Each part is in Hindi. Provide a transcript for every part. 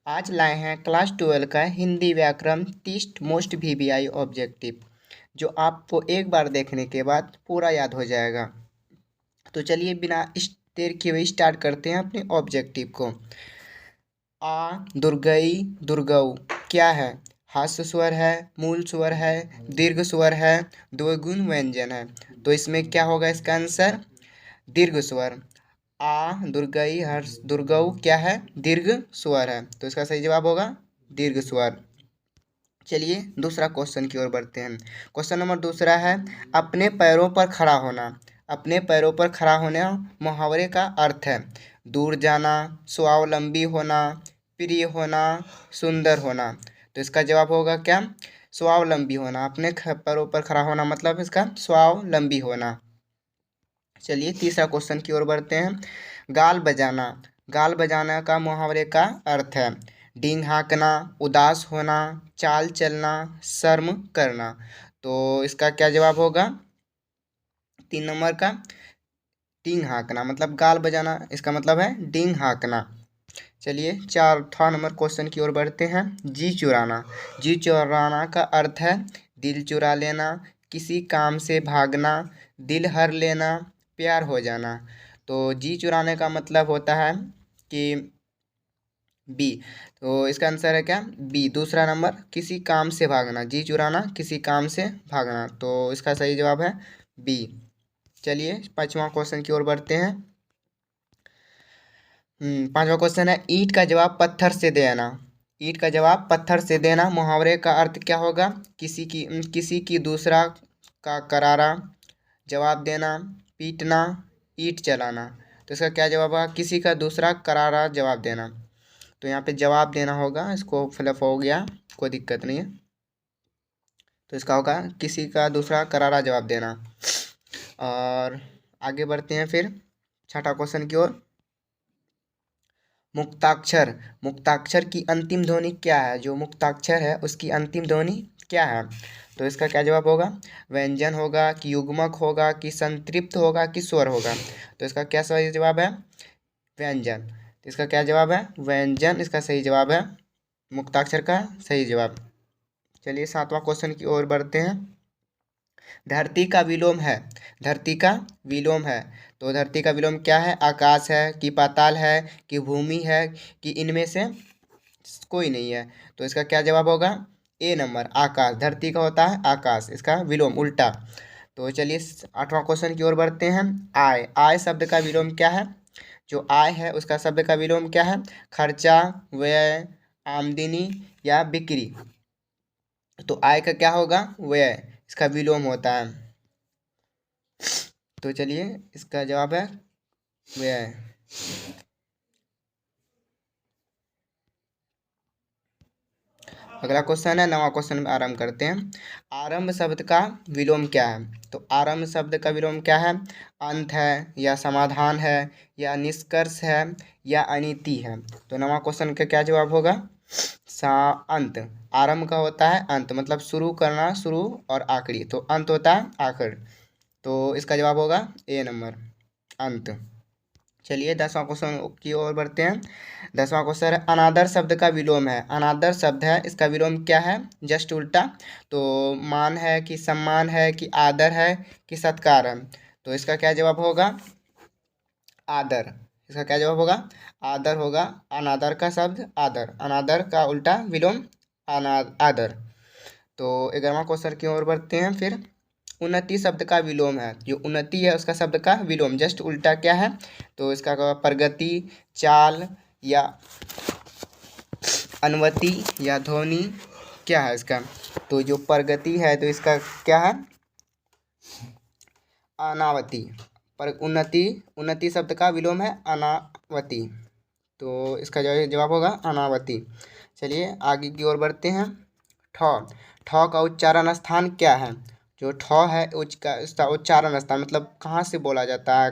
आज लाए हैं क्लास 12 का हिंदी व्याकरण 30 मोस्ट VBI ऑब्जेक्टिव, जो आपको एक बार देखने के बाद पूरा याद हो जाएगा। तो चलिए बिना देर किए हुए स्टार्ट करते हैं अपने ऑब्जेक्टिव को। दुर्गई दुर्गऊ क्या है? हास्य स्वर है, मूल स्वर है, दीर्घ स्वर है, द्विगुण व्यंजन है। तो इसमें क्या होगा इसका आंसर? दीर्घ स्वर। दुर्गई हर्ष दुर्गऊ क्या है? दीर्घ स्वर है, तो इसका सही जवाब होगा दीर्घ स्वर। चलिए दूसरा क्वेश्चन की ओर बढ़ते हैं। क्वेश्चन नंबर दूसरा है अपने पैरों पर खड़ा होना। अपने पैरों पर खड़ा होना मुहावरे का अर्थ है दूर जाना, स्वावलंबी होना, प्रिय होना, सुंदर होना। तो इसका जवाब होगा क्या? स्वावलंबी होना। अपने पैरों पर खड़ा होना मतलब इसका स्वावलंबी होना। चलिए तीसरा क्वेश्चन की ओर बढ़ते हैं। गाल बजाना। गाल बजाना का मुहावरे का अर्थ है डींग हाँकना, उदास होना, चाल चलना, शर्म करना। तो इसका क्या जवाब होगा? 3 नंबर का डींग हाँकना, मतलब गाल बजाना इसका मतलब है डींग हाँकना। चलिए चौथा नंबर क्वेश्चन की ओर बढ़ते हैं। जी चुराना। जी चुराना का अर्थ है दिल चुरा लेना, किसी काम से भागना, दिल हर लेना, प्यार हो जाना। तो जी चुराने का मतलब होता है कि बी। तो इसका आंसर है क्या? बी दूसरा नंबर, किसी काम से भागना। जी चुराना किसी काम से भागना, तो इसका सही जवाब है बी। चलिए पांचवा क्वेश्चन की ओर बढ़ते हैं। पांचवा क्वेश्चन है ईंट का जवाब पत्थर से देना। ईंट का जवाब पत्थर से देना मुहावरे का अर्थ क्या होगा? किसी की दूसरा का करारा जवाब देना, पीटना, ईंट चलाना। तो इसका क्या जवाब होगा? किसी का दूसरा करारा जवाब देना। तो यहाँ पे जवाब देना होगा, इसको फिलअप हो गया, कोई दिक्कत नहीं है। तो इसका होगा किसी का दूसरा करारा जवाब देना। और आगे बढ़ते हैं फिर छठा क्वेश्चन की ओर। मुक्ताक्षर। मुक्ताक्षर की अंतिम ध्वनि क्या है? जो मुक्ताक्षर है उसकी अंतिम ध्वनि क्या है? तो इसका क्या जवाब होगा? व्यंजन होगा कि युग्मक होगा कि संतृप्त होगा कि स्वर होगा? तो इसका क्या सही जवाब है? व्यंजन। तो इसका क्या जवाब है? व्यंजन इसका सही जवाब है, मुक्ताक्षर का सही जवाब। चलिए सातवां क्वेश्चन की ओर बढ़ते हैं। धरती का विलोम है। धरती का विलोम है, तो धरती का विलोम क्या है? आकाश है कि पाताल है कि भूमि है कि इनमें से कोई नहीं है? तो इसका क्या जवाब होगा? ए नंबर आकाश। धरती का होता है आकाश, इसका विलोम उल्टा। तो चलिए आठवां क्वेश्चन की ओर बढ़ते हैं। आय। आय शब्द का विलोम क्या है? जो आय है उसका शब्द का विलोम क्या है? खर्चा, व्यय, आमदनी या बिक्री। तो आय का क्या होगा? व्यय, इसका विलोम होता है। तो चलिए इसका जवाब है व्यय। अगला क्वेश्चन है, नवा क्वेश्चन आरंभ करते हैं। आरंभ शब्द का विलोम क्या है? तो आरंभ शब्द का विलोम क्या है? अंत है या समाधान है या निष्कर्ष है या अनिति है? तो नवा क्वेश्चन का क्या जवाब होगा? अंत। आरंभ का होता है अंत, मतलब शुरू करना, शुरू और आखिरी, तो अंत होता है आखिर। तो इसका जवाब होगा ए नंबर अंत। चलिए 10वां क्वेश्चन की ओर बढ़ते हैं। 10वां क्वेश्चन है अनादर शब्द का विलोम है। अनादर शब्द है, इसका विलोम क्या है? जस्ट उल्टा। तो मान है कि सम्मान है कि आदर है कि सत्कार है? तो इसका क्या जवाब होगा? आदर। इसका क्या जवाब होगा? आदर होगा। अनादर का शब्द आदर, अनादर का उल्टा विलोम आदर। तो 11वां क्वेश्चन की ओर बढ़ते हैं फिर। उन्नति शब्द का विलोम है। जो उन्नति है उसका शब्द का विलोम जस्ट उल्टा क्या है? तो इसका प्रगति, चाल या अनुवति या ध्वनि क्या है इसका? तो जो प्रगति है तो इसका क्या है? अनावति। पर उन्नति, उन्नति शब्द का विलोम है अनावति, तो इसका जो जवाब होगा अनावति। चलिए आगे की ओर बढ़ते हैं। ठ। ठ का उच्चारण स्थान क्या है? जो ठ है उसका उच्चारण स्थान मतलब कहाँ से बोला जाता है?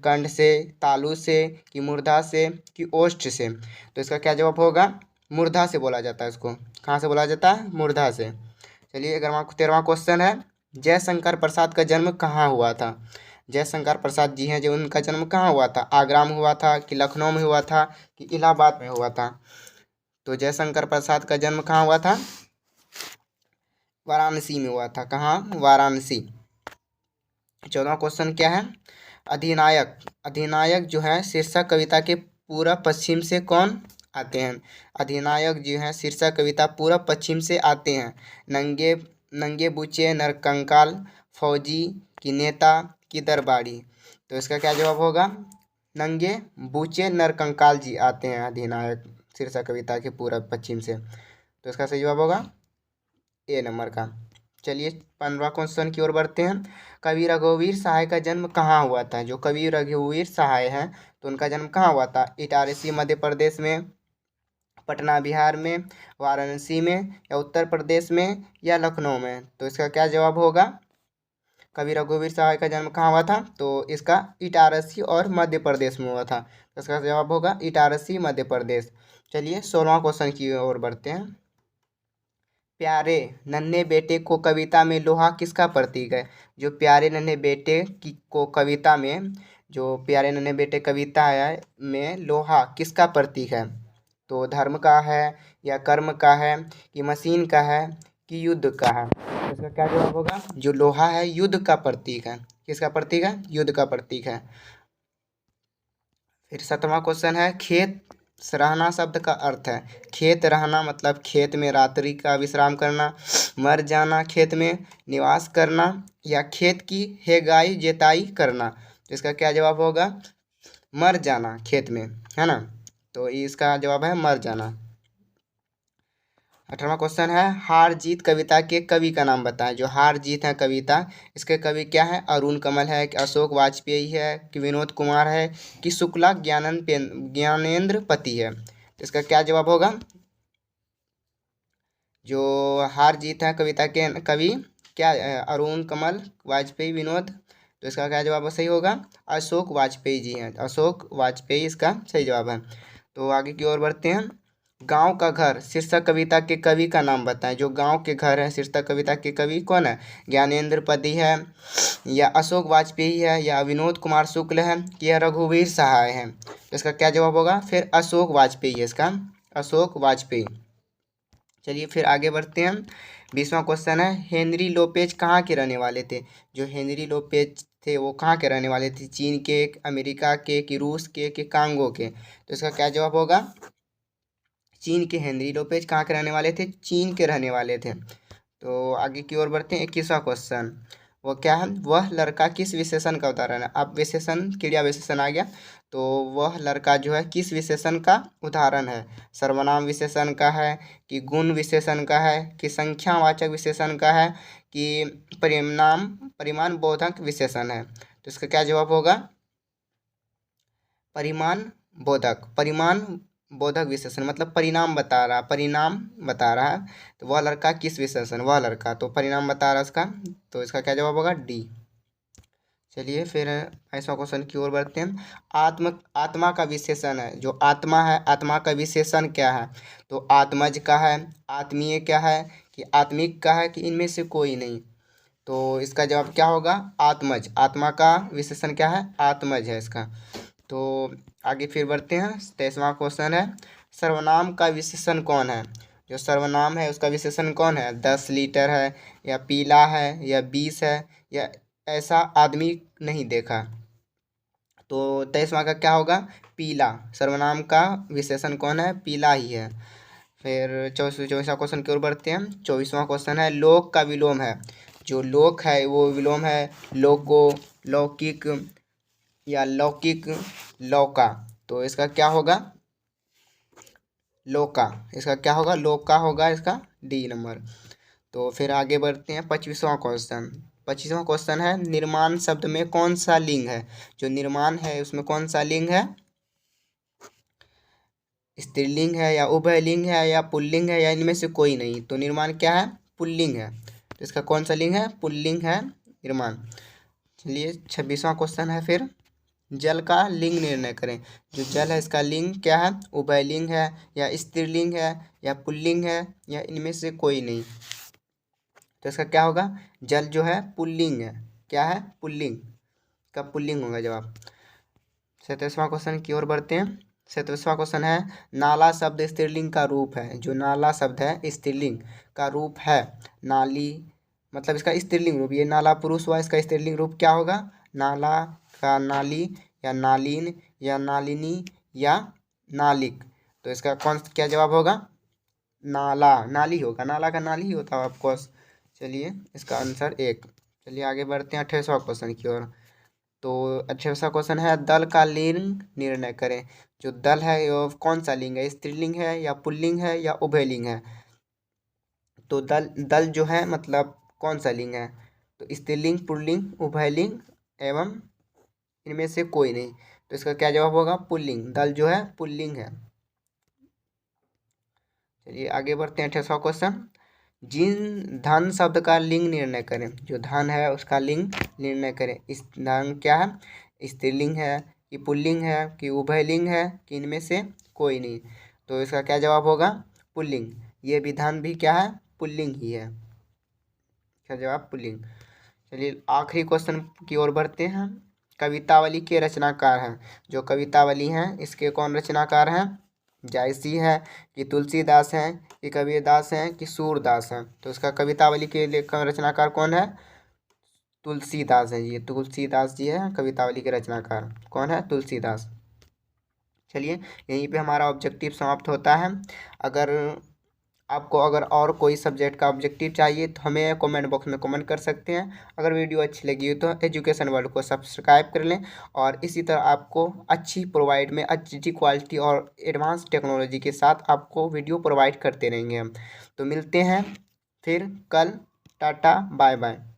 कंठ से, तालु से कि मूर्धा से कि ओष्ठ से? तो इसका क्या जवाब होगा? मूर्धा से बोला जाता है इसको। कहाँ से बोला जाता है? मूर्धा से। चलिए 13वां क्वेश्चन है। जयशंकर प्रसाद का जन्म कहाँ हुआ था? जयशंकर प्रसाद जी हैं जो उनका जन्म कहाँ हुआ था? आगरा में हुआ था कि लखनऊ में हुआ था कि इलाहाबाद में हुआ था? तो जयशंकर प्रसाद का जन्म कहाँ हुआ था? वाराणसी में हुआ था। कहाँ? वाराणसी। 14वां क्वेश्चन क्या है? अधिनायक। अधिनायक जो है शीर्षक कविता के पूरब पश्चिम से कौन आते हैं? अधिनायक जो है शीर्षक कविता पूरब पश्चिम से आते हैं। नंगे नंगे बूचे नरकंकाल, फौजी की नेता की दरबारी। तो इसका क्या जवाब होगा? नंगे बूचे नरकंकाल जी आते हैं अधिनायक शीर्षक कविता के पूरब पश्चिम से। तो इसका सही जवाब होगा ए नंबर का। चलिए 15वां क्वेश्चन की ओर बढ़ते हैं। कवि रघुवीर सहाय का जन्म कहाँ हुआ था? जो कवि रघुवीर सहाय हैं तो उनका जन्म कहाँ हुआ था? इटारसी मध्य प्रदेश में, पटना बिहार में, वाराणसी में, या उत्तर प्रदेश में, या लखनऊ में। तो इसका क्या जवाब होगा? कवि रघुवीर सहाय का जन्म कहाँ हुआ था? तो इसका इटारसी और मध्य प्रदेश में हुआ था। तो इसका जवाब होगा इटारसी मध्य प्रदेश। चलिए 16वां क्वेश्चन की ओर बढ़ते हैं। प्यारे नन्हे बेटे को कविता में लोहा किसका प्रतीक है? जो प्यारे नन्हे बेटे की को कविता में, जो प्यारे नन्हे बेटे कविता है में लोहा किसका प्रतीक है? तो धर्म का है, या कर्म का है, कि मशीन का है, कि युद्ध का है। तो इसका क्या जवाब होगा? जो लोहा है युद्ध का प्रतीक है। किसका प्रतीक है? युद्ध का प्रतीक है। फिर 7वां क्वेश्चन है। खेत रहना शब्द का अर्थ है। खेत रहना मतलब खेत में रात्रि का विश्राम करना, मर जाना खेत में निवास करना, या खेत की हेगाई जोताई करना। तो इसका क्या जवाब होगा? मर जाना खेत में, है ना। तो इसका जवाब है मर जाना। 18वां क्वेश्चन है। हार जीत कविता के कवि का नाम बताएं। जो हार जीत है कविता, इसके कवि क्या है? अरुण कमल है, कि अशोक वाजपेयी है, कि विनोद कुमार है, कि शुक्ला ज्ञानेंद्र पति है। तो इसका क्या जवाब होगा? जो हार जीत है कविता के कवि क्या अरुण कमल, वाजपेयी, विनोद। तो इसका क्या जवाब सही होगा? अशोक वाजपेयी जी हैं। अशोक वाजपेयी इसका सही जवाब है। तो आगे की ओर बढ़ते हैं। गांव का घर शीर्षक कविता के कवि का नाम बताएं। जो गांव के घर है शीर्षक कविता के कवि कौन है? ज्ञानेंद्र पति है, या अशोक वाजपेयी है, या विनोद कुमार शुक्ल है, कि या रघुवीर सहाय है। तो इसका क्या जवाब होगा? फिर अशोक वाजपेयी है इसका, अशोक वाजपेयी। चलिए फिर आगे बढ़ते हैं। 20वां क्वेश्चन है। हेनरी लोपेज कहाँ के रहने वाले थे? जो हेनरी लोपेज थे वो कहाँ के रहने वाले थे? चीन के, अमेरिका के, कि रूस के, कि कांगो के। तो इसका क्या जवाब होगा? चीन के। हेनरी लोपेज कहाँ के रहने वाले थे? चीन के रहने वाले थे। तो आगे की ओर बढ़ते हैं। 21वां क्वेश्चन वो क्या है? वह लड़का किस विशेषण का उदाहरण है? अब विशेषण क्रिया विशेषण आ गया। तो वह लड़का जो है किस विशेषण का उदाहरण है? सर्वनाम विशेषण का है, कि गुण विशेषण का है, कि संख्यावाचक विशेषण का है, कि परिमाण बोधक विशेषण है। तो इसका क्या जवाब होगा? परिमाण बोधक विशेषण मतलब परिणाम बता रहा, परिणाम बता रहा है। तो वह लड़का किस विशेषण? वह लड़का, तो परिणाम बता रहा है इसका। तो इसका क्या जवाब होगा? डी। चलिए फिर ऐसा क्वेश्चन की ओर बढ़ते हैं। आत्मा का विशेषण है। जो आत्मा है, आत्मा का विशेषण क्या है? तो आत्मज का है, आत्मीय क्या है, कि आत्मिक का है, कि इनमें से कोई नहीं। तो इसका जवाब क्या होगा? आत्मज। आत्मा का विशेषण क्या है? आत्मज है इसका। तो आगे फिर बढ़ते हैं। 23वां क्वेश्चन है। सर्वनाम का विशेषण कौन है? जो सर्वनाम है उसका विशेषण कौन है? 10 लीटर है, या पीला है, या 20 है, या ऐसा आदमी नहीं देखा। तो 23वां का क्या होगा? पीला। सर्वनाम का विशेषण कौन है? पीला ही है। फिर 24वां क्वेश्चन की ओर बढ़ते हैं। 24वां क्वेश्चन है। लोक का विलोम है। जो लोक है वो विलोम है लोको, लौकिक, या लौकिक, लौका। तो इसका क्या होगा? लौका। इसका क्या होगा? लौका होगा इसका, डी नंबर। तो फिर आगे बढ़ते हैं। 25वां क्वेश्चन। 25वां क्वेश्चन है। निर्माण शब्द में कौन सा लिंग है? जो निर्माण है उसमें कौन सा लिंग है? स्त्रीलिंग है, या उभयलिंग है, या पुल्लिंग है, या इनमें से कोई नहीं। तो निर्माण क्या है? पुल्लिंग है। तो इसका कौन सा लिंग है? पुल्लिंग है निर्माण। चलिए 26वां क्वेश्चन है। फिर जल का लिंग निर्णय करें। जो जल है इसका लिंग क्या है? उभयलिंग है, या स्त्रीलिंग है, या पुल्लिंग है, या इनमें से कोई नहीं। तो इसका क्या होगा? जल जो है पुल्लिंग है। क्या है? पुल्लिंग का पुल्लिंग होगा जवाब। 27वां क्वेश्चन की ओर बढ़ते हैं। 27वां क्वेश्चन है, नाला शब्द स्त्रीलिंग का रूप है। जो नाला शब्द है स्त्रीलिंग का रूप है। नाली मतलब इसका स्त्रीलिंग रूप, ये नाला पुरुष हुआ, इसका स्त्रीलिंग रूप क्या होगा? नाला का नाली या नालीन या नालिनी या नालिक। तो इसका क्या जवाब होगा? नाला, नाली होगा, नाला का नाली ही होता है ऑफकोर्स। चलिए इसका आंसर 1। चलिए आगे बढ़ते हैं 28वां क्वेश्चन की ओर। तो 28वां क्वेश्चन है, दल का लिंग निर्णय करें। जो दल है वो कौन सा लिंग है? स्त्रीलिंग है या पुल्लिंग है या उभयलिंग है? तो दल दल जो है मतलब कौन सा लिंग है? तो स्त्रीलिंग, पुल्लिंग, उभयलिंग एवं इनमें से कोई नहीं। तो इसका क्या जवाब होगा? पुल्लिंग। दल जो है पुल्लिंग है। चलिए आगे बढ़ते हैं 28वां क्वेश्चन, जिन धन शब्द का लिंग निर्णय करें। जो धन है उसका लिंग निर्णय करें। इस धन क्या है? स्त्रीलिंग है कि पुल्लिंग है कि उभयलिंग है कि इनमें से कोई नहीं। तो इसका क्या जवाब होगा? पुल्लिंग। ये विधान भी क्या है? पुल्लिंग ही है। इसका जवाब पुल्लिंग। चलिए आखिरी क्वेश्चन की ओर बढ़ते हैं। कवितावली के रचनाकार हैं। जो कवितावली हैं इसके कौन रचनाकार हैं? जायसी है कि तुलसीदास हैं कि कबीरदास हैं कि सूरदास हैं? तो इसका कवितावली के लेखक रचनाकार कौन है? तुलसीदास है जी। तुलसीदास जी है कवितावली के रचनाकार। कौन है? तुलसीदास। चलिए यहीं पे हमारा ऑब्जेक्टिव समाप्त होता है। अगर आपको अगर और कोई सब्जेक्ट का ऑब्जेक्टिव चाहिए तो हमें कमेंट बॉक्स में कमेंट कर सकते हैं। अगर वीडियो अच्छी लगी हो तो एजुकेशन वर्ल्ड को सब्सक्राइब कर लें, और इसी तरह आपको अच्छी प्रोवाइड में अच्छी क्वालिटी और एडवांस टेक्नोलॉजी के साथ आपको वीडियो प्रोवाइड करते रहेंगे हम। तो मिलते हैं फिर कल। Tata bye bye.